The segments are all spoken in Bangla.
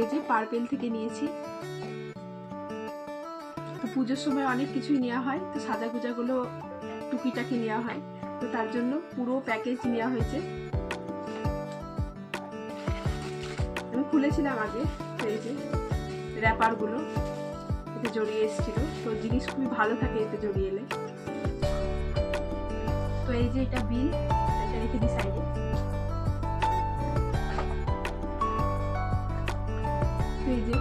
এই যে পার্পেল থেকে নিয়েছি। তো পুজোর সময় অনেক কিছুই নেওয়া হয়, তো সাজাগুজাগুলো টুকিটাকি নেওয়া হয়, তো তার জন্য পুরো প্যাকেজ নেওয়া হয়েছে। আমি খুলেছিলাম আগে, তো এই যে র্যাপারগুলো এতে জড়িয়ে এসেছিল, তো জিনিস খুবই ভালো থাকে এতে জড়িয়ে এলে। তো এই যে এটা বিল, এটা রেখে দিই সাইডে। তো এই যে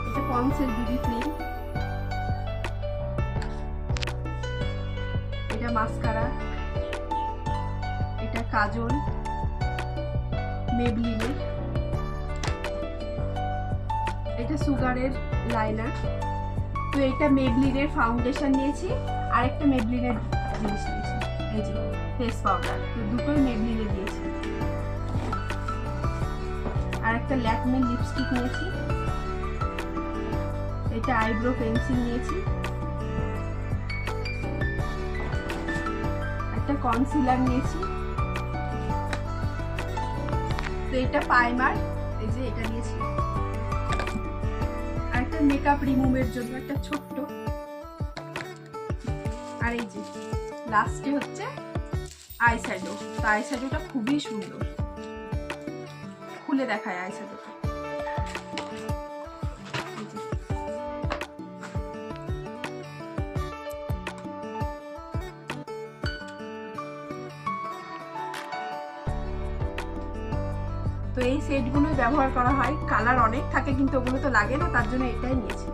এটা পন্সের বিবি ক্রিম, এটা মাস্কারা, এটা কাজল মেবলিনের, এটা সুগারের লাইনার। তো এটা মেবলিনের ফাউন্ডেশন নিয়েছি, আর একটা মেবলিনের জিনিস নিয়েছি, এই যে ফেস পাউডার। তো দুটোই মেবলিনে দিয়েছি। আর একটা ল্যাকমে লিপস্টিক নিয়েছি, এটা আইব্রো পেন্সিল নিয়েছি, একটা কনসিলার নিয়েছি। তো এটা প্রাইমার, এই যে এটা নিয়েছি। আর একটা মেকআপ রিমুভের জন্য একটা ছোট্ট। আর এই যে লাস্টে হচ্ছে আইশ্যাডো। তো আইশ্যাডোটা খুবই সুন্দর, খুলে দেখায় আইশ্যাডোটা। তো এই সেটগুলোই ব্যবহার করা হয়, কালার অনেক থাকে কিন্তু ওগুলো তো লাগে না, তার জন্য এটাই নিয়েছি।